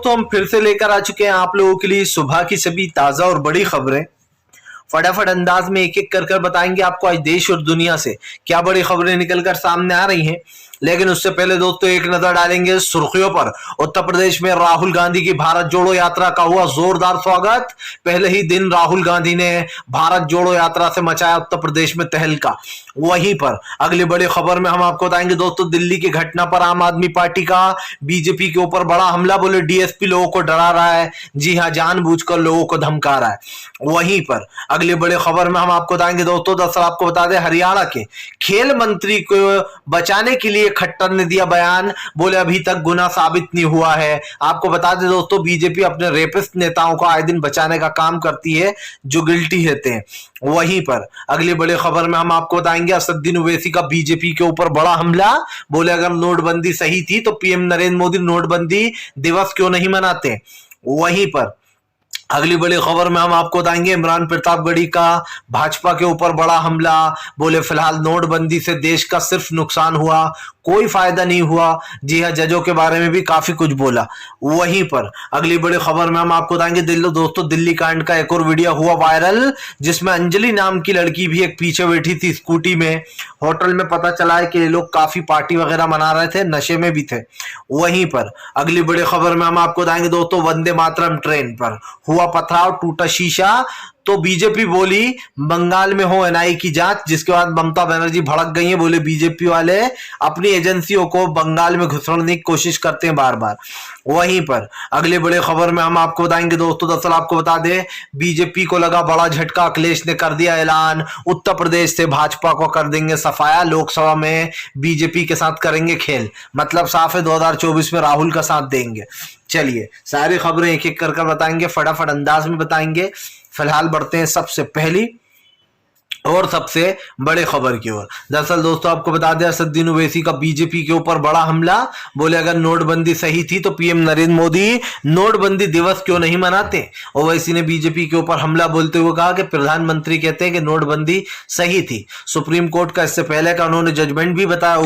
दोस्तों हम फिर से लेकर आ चुके हैं आप लोगों के लिए सुबह की सभी ताजा और बड़ी खबरें। फटाफट अंदाज में एक एक कर कर बताएंगे आपको आज देश और दुनिया से क्या बड़ी खबरें निकलकर सामने आ रही हैं। लेकिन उससे पहले दोस्तों एक नजर डालेंगे सुर्खियों पर। उत्तर प्रदेश में राहुल गांधी की भारत जोड़ो यात्रा का हुआ जोरदार स्वागत। पहले ही दिन राहुल गांधी ने भारत जोड़ो यात्रा से मचाया उत्तर प्रदेश में तहलका। वहीं पर अगली बड़ी खबर में हम आपको बताएंगे दोस्तों दिल्ली की घटना पर आम आदमी पार्टी का बीजेपी के ऊपर बड़ा हमला। बोले डीएसपी लोगों को डरा रहा है, जी हां जानबूझकर लोगों को धमका रहा है। वहीं पर अगली बड़ी खबर में हम आपको बताएंगे दोस्तों, दरअसल आपको बता दें हरियाणा के खेल मंत्री को बचाने के लिए खट्टर ने दिया बयान। बोले अभी तक गुनाह साबित नहीं हुआ है। आपको बता दें दोस्तों बीजेपी अपने रेपिस्ट नेताओं को आए दिन बचाने का काम करती है जो गिल्टी रहते हैं। वहीं पर अगली बड़ी खबर में हम आपको बताएंगे असदुद्दीन ओवैसी का बीजेपी के ऊपर बड़ा हमला। बोले अगर नोटबंदी सही थी तो पीएम नरेंद्र मोदी नोटबंदी दिवस क्यों नहीं मनाते। वहीं पर अगली बड़ी खबर में हम आपको बताएंगे इमरान प्रतापगढ़ी का भाजपा के ऊपर बड़ा हमला। बोले फिलहाल नोटबंदी से देश का सिर्फ नुकसान हुआ, कोई फायदा नहीं हुआ। जी हाँ, जजों के बारे में भी काफी कुछ बोला। वहीं पर अगली बड़ी खबर में हम आपको बताएंगे दोस्तों दिल्ली कांड का एक और वीडियो हुआ वायरल, जिसमें अंजलि नाम की लड़की भी एक पीछे बैठी थी स्कूटी में। होटल में पता चला है कि ये लोग काफी पार्टी वगैरह मना रहे थे, नशे में भी थे। वहीं पर अगली बड़ी खबर में हम आपको बताएंगे दोस्तों वंदे मातरम ट्रेन पर हुआ पथराव, टूटा शीशा। तो बीजेपी बोली बंगाल में हो एनआईए की जांच, जिसके बाद ममता बनर्जी भड़क गई है। बोले बीजेपी वाले अपनी एजेंसियों को बंगाल में घुसड़ने की कोशिश करते हैं बार बार। वहीं पर अगले बड़े खबर में हम आपको बताएंगे दोस्तों, दरअसल आपको बता दें बीजेपी को लगा बड़ा झटका, अखिलेश ने कर दिया ऐलान उत्तर प्रदेश से भाजपा को कर देंगे सफाया, लोकसभा में बीजेपी के साथ करेंगे खेल। मतलब साफ है 2024 में राहुल का साथ देंगे। चलिए सारी खबरें एक एक कर बताएंगे, फटाफट अंदाज में बताएंगे। फिलहाल बढ़ते हैं सबसे पहली और सबसे बड़े खबर की ओर। दरअसल दोस्तों आपको बता दें असदुद्दीन ओवैसी का बीजेपी के ऊपर बड़ा हमला। बोले अगर नोटबंदी सही थी तो पीएम नरेंद्र मोदी नोटबंदी दिवस क्यों नहीं मनाते। ओवैसी ने बीजेपी के ऊपर हमला बोलते हुए कहा कि प्रधानमंत्री कहते हैं कि नोटबंदी सही थी। सुप्रीम कोर्ट का इससे पहले का उन्होंने जजमेंट भी बताया।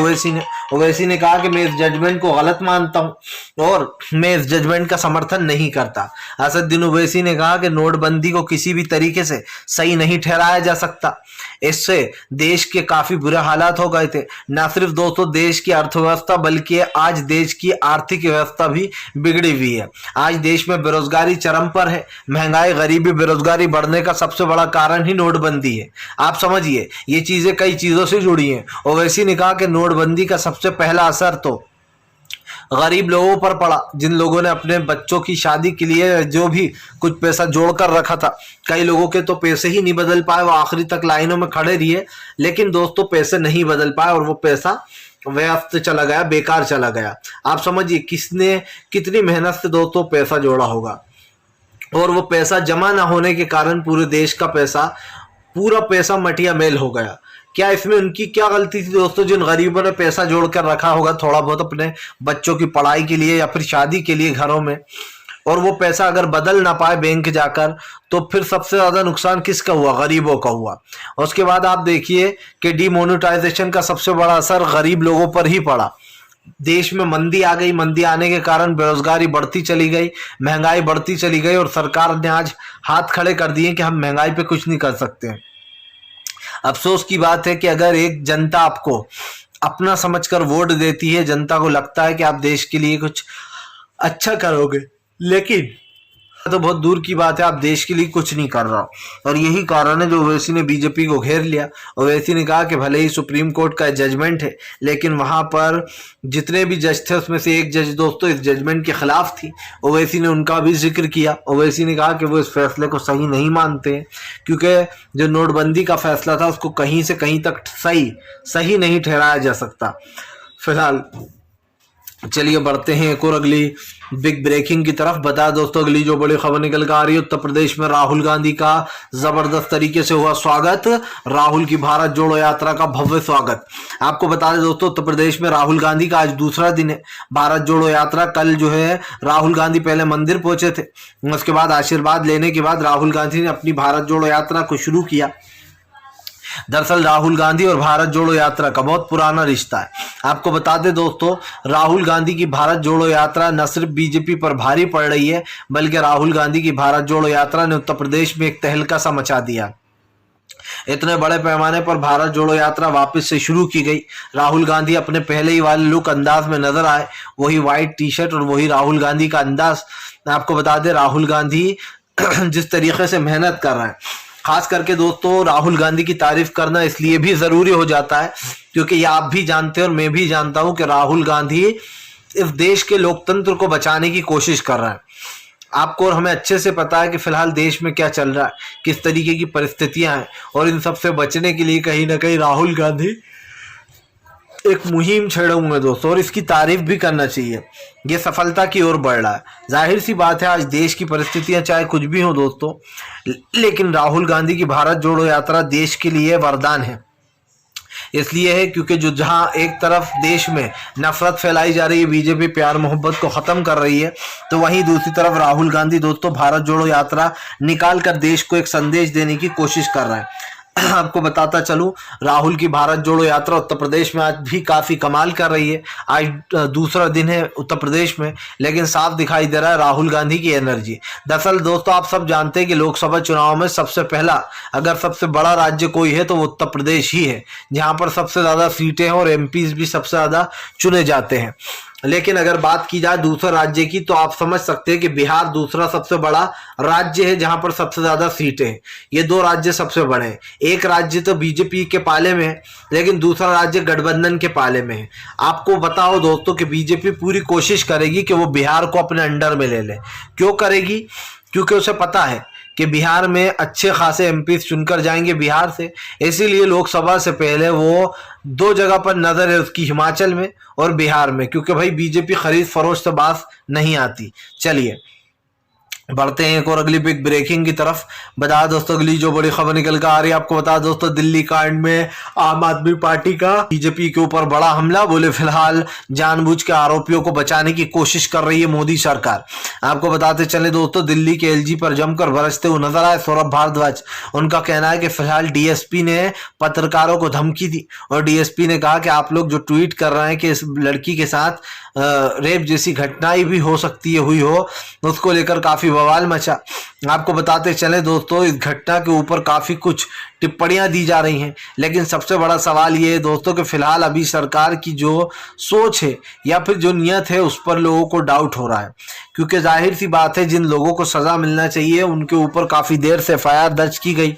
ओवैसी ने कहा कि मैं इस जजमेंट को गलत मानता हूं और मैं इस जजमेंट का समर्थन नहीं करता। असदुद्दीन ओवैसी ने कहा कि नोटबंदी को किसी भी तरीके से सही नहीं ठहराया जा सकता। इससे देश के काफी बुरे हालात हो गए थे। न सिर्फ दोस्तों देश की अर्थव्यवस्था बल्कि आज देश की आर्थिक व्यवस्था भी बिगड़ी हुई है। आज देश में बेरोजगारी चरम पर है। महंगाई, गरीबी, बेरोजगारी बढ़ने का सबसे बड़ा कारण ही नोटबंदी है। आप समझिए ये चीजें कई चीजों से जुड़ी हैं। ओवैसी ने कहा कि नोटबंदी का सबसे पहला असर तो गरीब लोगों पर पड़ा, जिन लोगों ने अपने बच्चों की शादी के लिए जो भी कुछ पैसा जोड़कर रखा था। कई लोगों के तो पैसे ही नहीं बदल पाए, वो आखिरी तक लाइनों में खड़े रहिए, लेकिन दोस्तों पैसे नहीं बदल पाए और वो पैसा व्यर्थ चला गया, बेकार चला गया। आप समझिए किसने कितनी मेहनत से दोस्तों पैसा जोड़ा होगा और वो पैसा जमा ना होने के कारण पूरे देश का पूरा पैसा मटिया मेल हो गया। क्या इसमें उनकी क्या गलती थी दोस्तों, जिन गरीबों ने पैसा जोड़कर रखा होगा थोड़ा बहुत अपने बच्चों की पढ़ाई के लिए या फिर शादी के लिए घरों में, और वो पैसा अगर बदल ना पाए बैंक जाकर, तो फिर सबसे ज्यादा नुकसान किसका हुआ, गरीबों का हुआ। उसके बाद आप देखिए कि डीमोनेटाइजेशन का सबसे बड़ा असर गरीब लोगों पर ही पड़ा। देश में मंदी आ गई, मंदी आने के कारण बेरोजगारी बढ़ती चली गई, महंगाई बढ़ती चली गई और सरकार ने आज हाथ खड़े कर दिए कि हम महंगाई पे कुछ नहीं कर सकते। अफसोस की बात है कि अगर एक जनता आपको अपना समझकर वोट देती है, जनता को लगता है कि आप देश के लिए कुछ अच्छा करोगे, लेकिन तो बहुत दूर की बात है, आप देश के लिए कुछ नहीं कर रहा। और यही कारण है जो ओवैसी ने बीजेपी को घेर लिया। ओवैसी ने कहा कि भले ही सुप्रीम कोर्ट का जजमेंट है, लेकिन वहां पर जितने भी जज थे उसमें से एक जज दोस्तों इस जजमेंट के खिलाफ थी। ओवैसी ने उनका भी जिक्र किया। ओवैसी ने कहा कि वो इस फैसले को सही नहीं मानते, क्योंकि जो नोटबंदी का फैसला था उसको कहीं से कहीं तक सही नहीं ठहराया जा सकता। फिलहाल चलिए बढ़ते हैं एक और अगली बिग ब्रेकिंग की तरफ। बता दोस्तों अगली जो बड़ी खबर निकल कर आ रही है, उत्तर प्रदेश में राहुल गांधी का जबरदस्त तरीके से हुआ स्वागत। राहुल की भारत जोड़ो यात्रा का भव्य स्वागत। आपको बता दें दोस्तों उत्तर प्रदेश में राहुल गांधी का आज दूसरा दिन है भारत जोड़ो यात्रा। कल जो है राहुल गांधी पहले मंदिर पहुंचे थे, उसके बाद आशीर्वाद लेने के बाद राहुल गांधी ने अपनी भारत जोड़ो यात्रा को शुरू किया। दरअसल राहुल गांधी और भारत जोड़ो यात्रा का बहुत पुराना रिश्ता है। आपको बता दें दोस्तों, राहुल गांधी की भारत जोड़ो यात्रा न सिर्फ बीजेपी पर भारी पड़ रही है, बल्कि राहुल गांधी की भारत जोड़ो यात्रा ने उत्तर प्रदेश में एक तहलका सा मचा दिया। इतने बड़े पैमाने पर भारत जोड़ो यात्रा वापस से शुरू की गई। राहुल गांधी अपने पहले ही वाले लुक अंदाज में नजर आए, वही व्हाइट टी शर्ट और वही राहुल गांधी का अंदाज। आपको बता दें, राहुल गांधी जिस तरीके से मेहनत कर रहे हैं, खास करके दोस्तों राहुल गांधी की तारीफ करना इसलिए भी जरूरी हो जाता है क्योंकि ये आप भी जानते हैं और मैं भी जानता हूं कि राहुल गांधी इस देश के लोकतंत्र को बचाने की कोशिश कर रहे हैं। आपको और हमें अच्छे से पता है कि फिलहाल देश में क्या चल रहा है, किस तरीके की परिस्थितियां हैं, और इन सब से बचने के लिए कहीं ना कहीं राहुल गांधी एक मुहिम छेड़े हुए हैं दोस्तों, और इसकी तारीफ भी करना चाहिए। ये सफलता की ओर बढ़ रहा है। जाहिर सी बात है, आज देश की परिस्थितियां चाहे कुछ भी हो दोस्तों, लेकिन राहुल गांधी की भारत जोड़ो यात्रा देश के लिए वरदान है। इसलिए है क्योंकि जो जहां एक तरफ देश में नफरत फैलाई जा रही है, बीजेपी प्यार मोहब्बत को खत्म कर रही है, तो वहीं दूसरी तरफ राहुल गांधी दोस्तों भारत जोड़ो यात्रा निकाल कर देश को एक संदेश देने की कोशिश कर रहे हैं। आपको बताता चलूं, राहुल की भारत जोड़ो यात्रा उत्तर प्रदेश में आज भी काफी कमाल कर रही है। आज दूसरा दिन है उत्तर प्रदेश में, लेकिन साफ दिखाई दे रहा है राहुल गांधी की एनर्जी। दरअसल दोस्तों आप सब जानते हैं कि लोकसभा चुनाव में सबसे पहला अगर सबसे बड़ा राज्य कोई है तो वो उत्तर प्रदेश ही है, जहां पर सबसे ज्यादा सीटें हैं और एमपीज भी सबसे ज्यादा चुने जाते हैं। लेकिन अगर बात की जाए दूसरे राज्य की, तो आप समझ सकते हैं कि बिहार दूसरा सबसे बड़ा राज्य है जहां पर सबसे ज्यादा सीटें हैं। ये दो राज्य सबसे बड़े हैं। एक राज्य तो बीजेपी के पाले में है, लेकिन दूसरा राज्य गठबंधन के पाले में है। आपको बताओ दोस्तों कि बीजेपी पूरी कोशिश करेगी कि वो बिहार को अपने अंडर में ले ले। क्यों करेगी? क्योंकि उसे पता है कि बिहार में अच्छे खासे एमपी चुनकर जाएंगे बिहार से, इसीलिए लोकसभा से पहले वो दो जगह पर नजर है उसकी, हिमाचल में और बिहार में, क्योंकि भाई बीजेपी खरीद फरोख्त से बात नहीं आती। चलिए बढ़ते हैं एक और अगली बिग ब्रेकिंग की तरफ। बता दोस्तों अगली जो बड़ी खबर निकल कर आ रही है, आपको बता दोस्तों दिल्ली कांड में आम आदमी पार्टी का बीजेपी के ऊपर बड़ा हमला। बोले फिलहाल जानबूझ के आरोपियों को बचाने की कोशिश कर रही है मोदी सरकार। आपको बताते चले दोस्तों, दिल्ली के एलजी पर जमकर बरसते हुए नजर आए सौरभ भारद्वाज। उनका कहना है कि फिलहाल डीएसपी ने पत्रकारों को धमकी दी और डीएसपी ने कहा कि आप लोग जो ट्वीट कर रहे हैं कि इस लड़की के साथ रेप जैसी घटनाएं भी हो सकती है, हुई हो, उसको लेकर काफी बवाल मचा। आपको बताते चले दोस्तों, इस घटना के ऊपर काफी कुछ टिप्पणियां दी जा रही हैं, लेकिन सबसे बड़ा सवाल ये है दोस्तों कि फिलहाल अभी सरकार की जो सोच है या फिर जो नियत है उस पर लोगों को डाउट हो रहा है। क्योंकि जाहिर सी बात है, जिन लोगों को सजा मिलना चाहिए उनके ऊपर काफी देर से एफआईआर दर्ज की गई।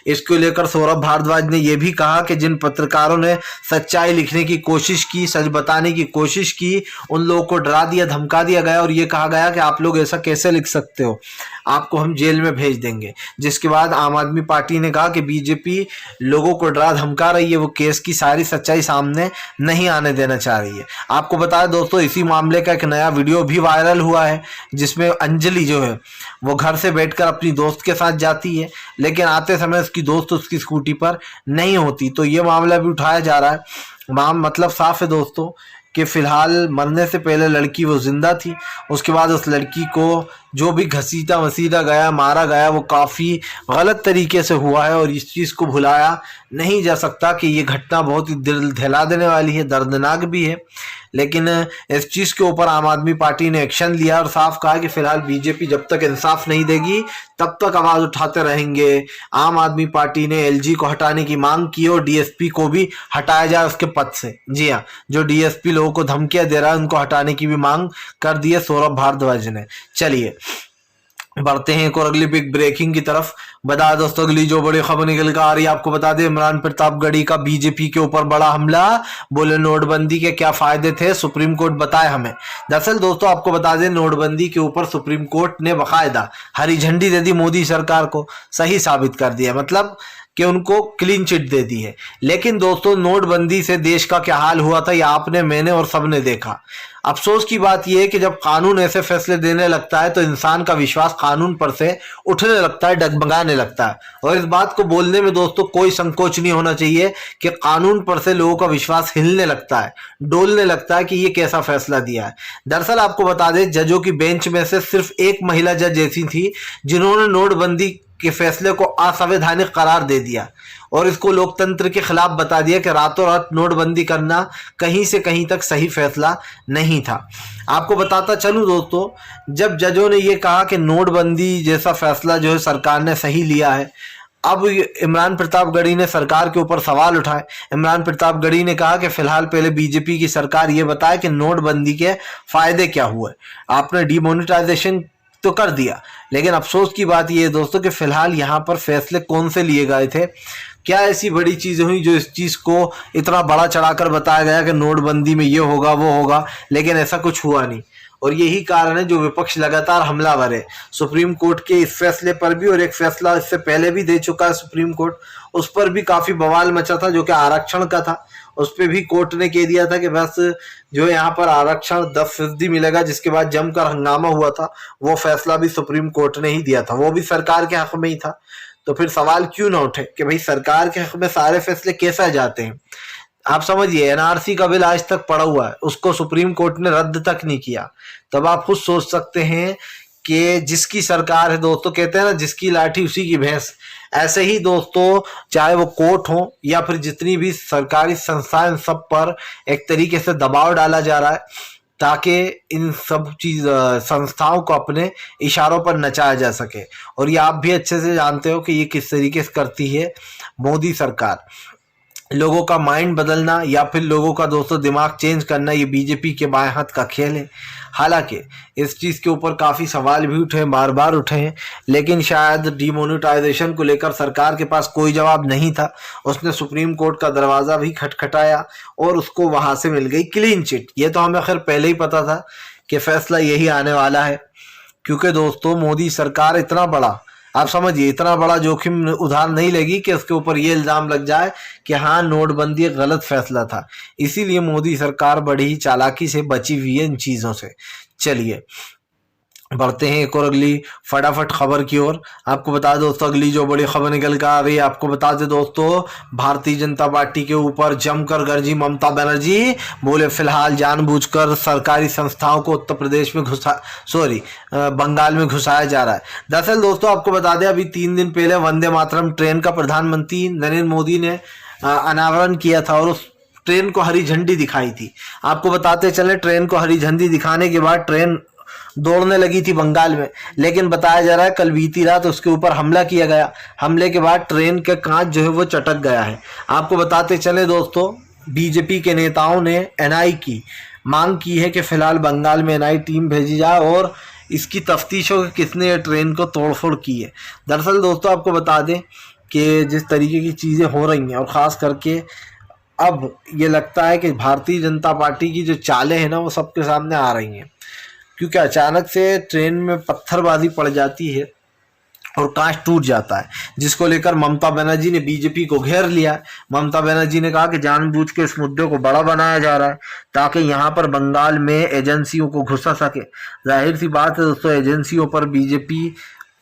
इसको लेकर सौरभ भारद्वाज ने यह भी कहा कि जिन पत्रकारों ने सच्चाई लिखने की कोशिश की, सच बताने की कोशिश की, उन लोगों को डरा दिया, धमका दिया गया और ये कहा गया कि आप लोग ऐसा कैसे लिख सकते हो, आपको हम जेल में भेज देंगे। जिसके बाद आम आदमी पार्टी ने कहा कि बीजेपी लोगों को डरा धमका रही है, वो केस की सारी सच्चाई सामने नहीं आने देना चाह रही है। आपको बताया दोस्तों, इसी मामले का एक नया वीडियो भी वायरल हुआ है जिसमें अंजलि जो है वो घर से बैठकर अपनी दोस्त के साथ जाती है, लेकिन आते समय उसकी दोस्त उसकी स्कूटी पर नहीं होती। तो ये मामला भी उठाया जा रहा है। मतलब साफ है दोस्तों कि फिलहाल मरने से पहले लड़की वो जिंदा थी, उसके बाद उस लड़की को जो भी घसीटा वसीटा गया, मारा गया, वो काफ़ी गलत तरीके से हुआ है और इस चीज़ को भुलाया नहीं जा सकता कि ये घटना बहुत ही दिल दहला देने वाली है, दर्दनाक भी है। लेकिन इस चीज़ के ऊपर आम आदमी पार्टी ने एक्शन लिया और साफ कहा कि फिलहाल बीजेपी जब तक इंसाफ नहीं देगी तब तक आवाज़ उठाते रहेंगे। आम आदमी पार्टी ने एलजी को हटाने की मांग की और डीएसपी को भी हटाया जाए उसके पद से। जी हाँ, जो डीएसपी लोगों को धमकियां दे रहा है उनको हटाने की भी मांग कर दी है सौरभ भारद्वाज ने। चलिए बढ़ते हैं एक और अगली बिग ब्रेकिंग की तरफ। बता दोस्तों अगली जो बड़ी खबर निकल कर आ रही है, आपको बता दें इमरान प्रतापगढ़ी का बीजेपी के ऊपर बड़ा हमला। बोले नोटबंदी के क्या फायदे थे, सुप्रीम कोर्ट बताए हमें। दरअसल दोस्तों आपको बता दें, नोटबंदी के ऊपर सुप्रीम कोर्ट ने बाकायदा हरी झंडी दे दी मोदी सरकार को, सही साबित कर दिया, मतलब कि उनको क्लीन चिट दे दी है। लेकिन दोस्तों नोटबंदी से देश का क्या हाल हुआ था ये आपने, मैंने और सबने देखा। अफसोस की बात यह है कि जब कानून ऐसे फैसले देने लगता है तो इंसान का विश्वास कानून पर से उठने लगता है, डगमगाने लगता है। और इस बात को बोलने में दोस्तों कोई संकोच नहीं होना चाहिए कि कानून पर से लोगों का विश्वास हिलने लगता है, डोलने लगता है कि ये कैसा फैसला दिया है। दरअसल आपको बता दें, जजों की बेंच में से सिर्फ एक महिला जज ऐसी थी जिन्होंने नोटबंदी के फैसले को असंवैधानिक करार दे दिया और इसको लोकतंत्र के खिलाफ बता दिया कि रातों रात नोटबंदी करना कहीं से कहीं तक सही फैसला नहीं था। आपको बताता चलूं दोस्तों, जब जजों ने ये कहा कि नोटबंदी जैसा फैसला जो है सरकार ने सही लिया है, अब इमरान प्रतापगढ़ी ने सरकार के ऊपर सवाल उठाए। इमरान प्रतापगढ़ी ने कहा कि फिलहाल पहले बीजेपी की सरकार ये बताए कि नोटबंदी के फायदे क्या हुए। आपने डिमोनेटाइजेशन तो कर दिया, लेकिन अफसोस की बात यह है दोस्तों कि फिलहाल यहाँ पर फैसले कौन से लिए गए थे, क्या ऐसी बड़ी चीजें हुई जो इस चीज को इतना बड़ा चढ़ाकर बताया गया कि नोटबंदी में ये होगा वो होगा, लेकिन ऐसा कुछ हुआ नहीं। और यही कारण है जो विपक्ष लगातार हमलावर है सुप्रीम कोर्ट के इस फैसले पर भी, और एक फैसला इससे पहले भी दे चुका है सुप्रीम कोर्ट, उस पर भी काफी बवाल मचा था जो कि आरक्षण का था। उस पर भी कोर्ट ने कह दिया था कि बस जो यहाँ पर आरक्षण 10% मिलेगा, जिसके बाद जमकर हंगामा हुआ था। वो फैसला भी सुप्रीम कोर्ट ने ही दिया था, वो भी सरकार के हक में ही था। तो फिर सवाल क्यों ना उठे कि भाई सरकार के हक में सारे फैसले कैसे जाते हैं। आप समझिए, एनआरसी का बिल आज तक पड़ा हुआ है, उसको सुप्रीम कोर्ट ने रद्द तक नहीं किया। तब आप खुद सोच सकते हैं कि जिसकी सरकार है दोस्तों, कहते हैं ना जिसकी लाठी उसी की भैंस, ऐसे ही दोस्तों चाहे वो कोर्ट हो या फिर जितनी भी सरकारी संस्थाएं, सब पर एक तरीके से दबाव डाला जा रहा है ताकि इन सब संस्थाओं को अपने इशारों पर नचाया जा सके। और ये आप भी अच्छे से जानते हो कि ये किस तरीके से करती है मोदी सरकार। लोगों का माइंड बदलना या फिर लोगों का दोस्तों दिमाग चेंज करना, ये बीजेपी के बाएं हाथ का खेल है। हालांकि इस चीज़ के ऊपर काफ़ी सवाल भी उठे, बार बार उठे हैं, लेकिन शायद डिमोनेटाइजेशन को लेकर सरकार के पास कोई जवाब नहीं था। उसने सुप्रीम कोर्ट का दरवाज़ा भी खटखटाया और उसको वहाँ से मिल गई क्लीन चिट। ये तो हमें खैर पहले ही पता था कि फैसला यही आने वाला है, क्योंकि दोस्तों मोदी सरकार इतना बड़ा, आप समझिए, इतना बड़ा जोखिम उधार नहीं लेगी कि उसके ऊपर ये इल्ज़ाम लग जाए कि हाँ नोटबंदी एक गलत फैसला था। इसीलिए मोदी सरकार बड़ी ही चालाकी से बची हुई है इन चीज़ों से। चलिए बढ़ते हैं एक और अगली फटाफट खबर की ओर। आपको बता दो दोस्तों, अगली जो बड़ी खबर निकल कर आ रही है, आपको बता दे दोस्तों, भारतीय जनता पार्टी के ऊपर जमकर गरजी ममता बनर्जी। बोले फिलहाल जानबूझकर सरकारी संस्थाओं को उत्तर प्रदेश में बंगाल में घुसाया जा रहा है। दरअसल दोस्तों आपको बता दें, अभी 3 दिन पहले वंदे मातरम ट्रेन का प्रधानमंत्री नरेंद्र मोदी ने अनावरण किया था और उस ट्रेन को हरी झंडी दिखाई थी। आपको बताते चले, ट्रेन को हरी झंडी दिखाने के बाद ट्रेन दौड़ने लगी थी बंगाल में, लेकिन बताया जा रहा है कल बीती रात उसके ऊपर हमला किया गया। हमले के बाद ट्रेन के कांच जो है वो चटक गया है। आपको बताते चले दोस्तों, बीजेपी के नेताओं ने एनआई की मांग की है कि फिलहाल बंगाल में एनआई टीम भेजी जाए और इसकी तफ्तीश हो कि किसने ट्रेन को तोड़फोड़ की है। दरअसल दोस्तों आपको बता दें कि जिस तरीके की चीज़ें हो रही हैं, और ख़ास करके अब ये लगता है कि भारतीय जनता पार्टी की जो चालें हैं ना वो सबके सामने आ रही हैं, क्योंकि अचानक से ट्रेन में पत्थरबाजी पड़ जाती है और कांच टूट जाता है, जिसको लेकर ममता बनर्जी ने बीजेपी को घेर लिया। ममता बनर्जी ने कहा कि जानबूझ के इस मुद्दे को बड़ा बनाया जा रहा है ताकि यहाँ पर बंगाल में एजेंसियों को घुसा सके। जाहिर सी बात है दोस्तों, एजेंसियों पर बीजेपी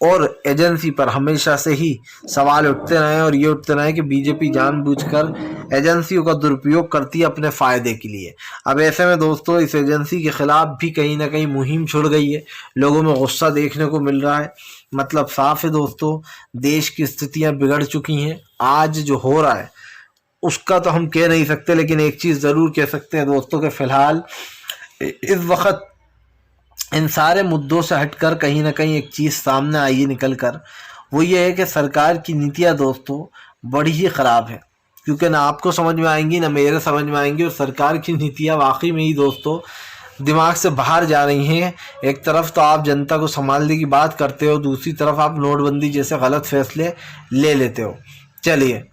और एजेंसी पर हमेशा से ही सवाल उठते रहे और ये उठते रहे कि बीजेपी जानबूझकर एजेंसियों का दुरुपयोग करती है अपने फ़ायदे के लिए। अब ऐसे में दोस्तों इस एजेंसी के खिलाफ भी कहीं ना कहीं मुहिम छिड़ गई है, लोगों में गुस्सा देखने को मिल रहा है। मतलब साफ है दोस्तों, देश की स्थितियां बिगड़ चुकी हैं। आज जो हो रहा है उसका तो हम कह नहीं सकते, लेकिन एक चीज़ ज़रूर कह सकते हैं दोस्तों कि फ़िलहाल इस वक्त इन सारे मुद्दों से हटकर कहीं ना कहीं एक चीज़ सामने आई है निकल कर, वो ये है कि सरकार की नीतियाँ दोस्तों बड़ी ही ख़राब है, क्योंकि ना आपको समझ में आएंगी ना मेरे समझ में आएंगी। और सरकार की नीतियाँ वाकई में ही दोस्तों दिमाग से बाहर जा रही हैं। एक तरफ तो आप जनता को संभालने की बात करते हो, दूसरी तरफ आप नोटबंदी जैसे गलत फैसले ले लेते हो। चलिए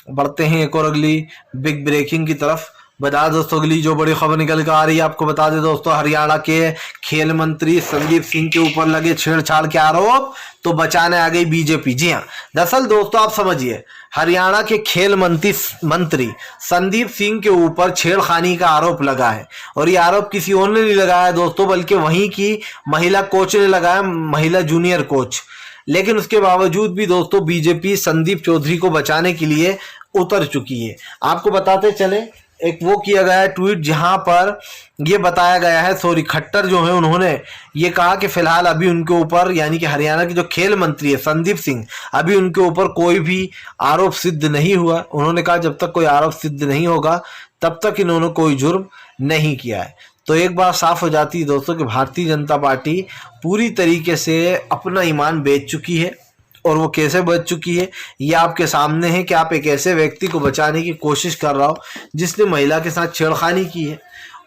बढ़ते हैं एक और अगली बिग ब्रेकिंग की तरफ। बता दोस्तों अगली जो बड़ी खबर निकल कर आ रही है, आपको बता दें दोस्तों, हरियाणा के खेल मंत्री संदीप सिंह के ऊपर लगे छेड़छाड़ के आरोप तो बचाने आ गई बीजेपी। जी हाँ, दरअसल दोस्तों आप समझिए, हरियाणा के खेल मंत्री संदीप सिंह के ऊपर छेड़खानी का आरोप लगा है, और ये आरोप किसी और ने नहीं लगाया दोस्तों, बल्कि वहीं की महिला कोच ने लगाया, महिला जूनियर कोच। लेकिन उसके बावजूद भी दोस्तों बीजेपी संदीप चौधरी को बचाने के लिए उतर चुकी है। आपको बताते चले एक वो किया गया है ट्वीट जहां पर ये बताया गया है, सॉरी खट्टर जो है उन्होंने ये कहा कि फिलहाल अभी उनके ऊपर यानी कि हरियाणा के जो खेल मंत्री है संदीप सिंह, अभी उनके ऊपर कोई भी आरोप सिद्ध नहीं हुआ। उन्होंने कहा जब तक कोई आरोप सिद्ध नहीं होगा तब तक इन्होंने कोई जुर्म नहीं किया है। तो एक बात साफ हो जाती है दोस्तों कि भारतीय जनता पार्टी पूरी तरीके से अपना ईमान बेच चुकी है। और वो कैसे बच चुकी है ये आपके सामने है कि आप एक ऐसे व्यक्ति को बचाने की कोशिश कर रहा हो जिसने महिला के साथ छेड़खानी की है,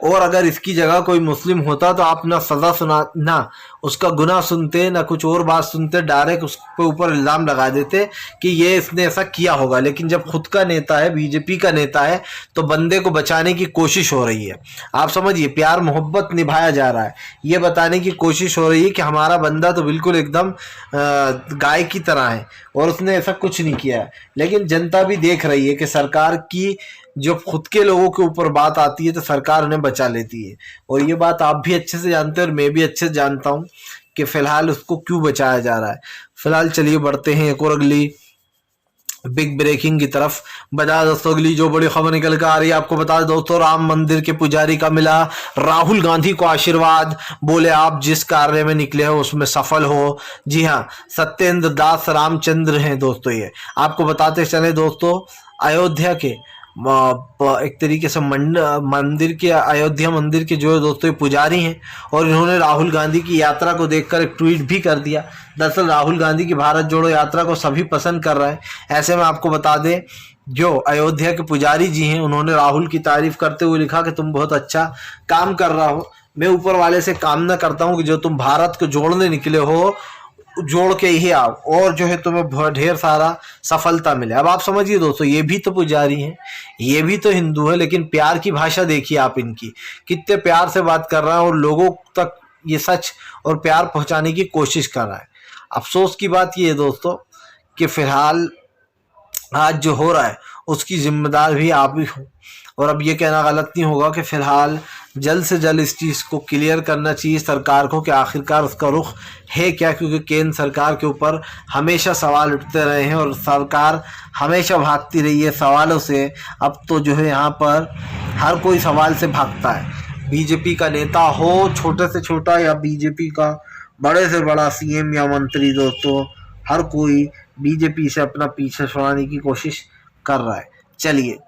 और अगर इसकी जगह कोई मुस्लिम होता तो आप ना सज़ा सुना ना उसका गुनाह सुनते ना कुछ और बात सुनते, डायरेक्ट उसके ऊपर इल्ज़ाम लगा देते कि ये इसने ऐसा किया होगा। लेकिन जब खुद का नेता है, बीजेपी का नेता है, तो बंदे को बचाने की कोशिश हो रही है। आप समझिए, प्यार मोहब्बत निभाया जा रहा है, ये बताने की कोशिश हो रही है कि हमारा बंदा तो बिल्कुल एकदम गाय की तरह है और उसने ऐसा कुछ नहीं किया है। लेकिन जनता भी देख रही है कि सरकार की जो खुद के लोगों के ऊपर बात आती है तो सरकार उन्हें बचा लेती है। और ये बात आप भी अच्छे से जानते हैं और मैं भी अच्छे से जानता हूँ कि फिलहाल उसको क्यों बचाया जा रहा है। फिलहाल चलिए बढ़ते हैं एक और अगली बिग ब्रेकिंग की तरफ। बता दोस्तों अगली जो बड़ी खबर निकल कर आ रही है, आपको बता दें दोस्तों, राम मंदिर के पुजारी का मिला राहुल गांधी को आशीर्वाद, बोले आप जिस कार्य में निकले हो उसमें सफल हो। जी हाँ, सत्येंद्र दास रामचंद्र हैं दोस्तों। ये आपको बताते चले दोस्तों, अयोध्या के एक तरीके से मंदिर के, अयोध्या मंदिर के जो है दोस्तों ये पुजारी हैं, और इन्होंने राहुल गांधी की यात्रा को देखकर एक ट्वीट भी कर दिया। दरअसल राहुल गांधी की भारत जोड़ो यात्रा को सभी पसंद कर रहे हैं। ऐसे में आपको बता दें, जो अयोध्या के पुजारी जी हैं उन्होंने राहुल की तारीफ करते हुए लिखा कि तुम बहुत अच्छा काम कर रहा हो। मैं ऊपर वाले से कामना करता हूँ कि जो तुम भारत को जोड़ने निकले हो जोड़ के ही आओ, और जो है तुम्हें ढेर सारा सफलता मिले। अब आप समझिए दोस्तों, ये भी तो पुजारी हैं, ये भी तो हिंदू है, लेकिन प्यार की भाषा देखिए आप इनकी, कितने प्यार से बात कर रहा है और लोगों तक ये सच और प्यार पहुंचाने की कोशिश कर रहा है। अफसोस की बात ये है दोस्तों कि फिलहाल आज जो हो रहा है उसकी जिम्मेदार भी आप ही हो। और अब ये कहना गलत नहीं होगा कि फिलहाल जल्द से जल्द इस चीज़ को क्लियर करना चाहिए सरकार को कि आखिरकार उसका रुख है क्या, क्योंकि केंद्र सरकार के ऊपर हमेशा सवाल उठते रहे हैं और सरकार हमेशा भागती रही है सवालों से। अब तो जो है यहाँ पर हर कोई सवाल से भागता है, बीजेपी का नेता हो छोटे से छोटा या बीजेपी का बड़े से बड़ा सीएम या मंत्री, दोस्तों हर कोई बीजेपी से अपना पीछे छुड़ाने की कोशिश कर रहा है। चलिए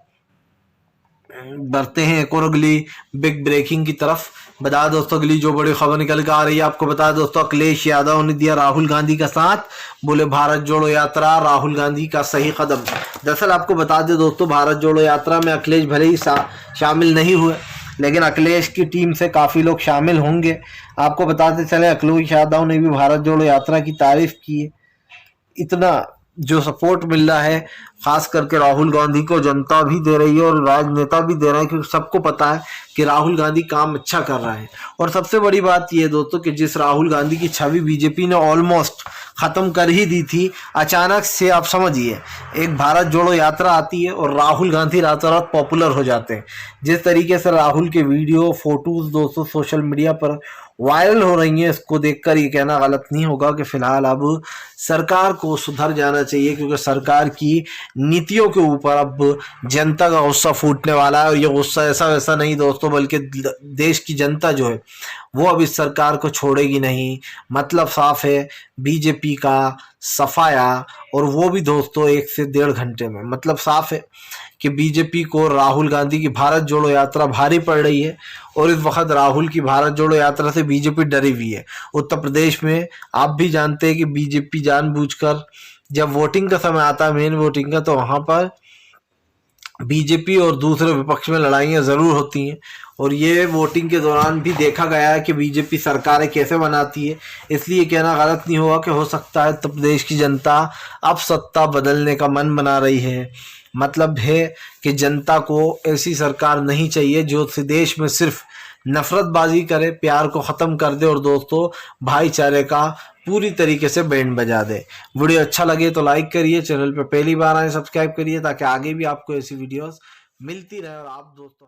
बढ़ते हैं एक और अगली बिग ब्रेकिंग की तरफ। बता दोस्तों अगली जो बड़ी खबर निकल कर आ रही है, आपको बता दोस्तों, अखिलेश यादव ने दिया राहुल गांधी का साथ, बोले भारत जोड़ो यात्रा राहुल गांधी का सही कदम। दरअसल आपको बता दें दोस्तों, भारत जोड़ो यात्रा में अखिलेश भले ही शामिल नहीं हुए, लेकिन अखिलेश की टीम से काफ़ी लोग शामिल होंगे। आपको बताते चले अखिलेश यादव ने भी भारत जोड़ो यात्रा की तारीफ की है। इतना जो सपोर्ट मिल रहा है खास करके राहुल गांधी को जनता भी दे रही है और राजनेता भी दे रहे हैं, क्योंकि सबको पता है कि राहुल गांधी काम अच्छा कर रहा है। और सबसे बड़ी बात यह है दोस्तों कि जिस राहुल गांधी की छवि बीजेपी ने ऑलमोस्ट ख़त्म कर ही दी थी, अचानक से आप समझिए एक भारत जोड़ो यात्रा आती है और राहुल गांधी रातों रात पॉपुलर हो जाते हैं। जिस तरीके से राहुल के वीडियो फोटोज़ दोस्तों सोशल मीडिया पर वायरल हो रही हैं, इसको देखकर ये कहना गलत नहीं होगा कि फिलहाल अब सरकार को सुधर जाना चाहिए, क्योंकि सरकार की नीतियों के ऊपर अब जनता का गुस्सा फूटने वाला है। और ये गुस्सा ऐसा वैसा नहीं दोस्तों, बल्कि देश की जनता जो है वो अब इस सरकार को छोड़ेगी नहीं। मतलब साफ है, बीजेपी का सफाया, और वो भी दोस्तों 1 से 1.5 घंटे में। मतलब साफ है कि बीजेपी को राहुल गांधी की भारत जोड़ो यात्रा भारी पड़ रही है, और इस वक्त राहुल की भारत जोड़ो यात्रा से बीजेपी डरी हुई है। उत्तर प्रदेश में आप भी जानते हैं कि बीजेपी जानबूझकर जब वोटिंग का समय आता है, मेन वोटिंग का, तो वहां पर बीजेपी और दूसरे विपक्ष में लड़ाइयाँ ज़रूर होती हैं। और ये वोटिंग के दौरान भी देखा गया है कि बीजेपी सरकारें कैसे बनाती है। इसलिए कहना गलत नहीं होगा कि हो सकता है उत्तर प्रदेश की जनता अब सत्ता बदलने का मन बना रही है। मतलब है कि जनता को ऐसी सरकार नहीं चाहिए जो देश में सिर्फ नफरतबाजी करे, प्यार को ख़त्म कर दे और दोस्तों भाईचारे का पूरी तरीके से बैंड बजा दे। वीडियो अच्छा लगे तो लाइक करिए, चैनल पर पहली बार आए सब्सक्राइब करिए, ताकि आगे भी आपको ऐसी वीडियोस मिलती रहे और आप दोस्तों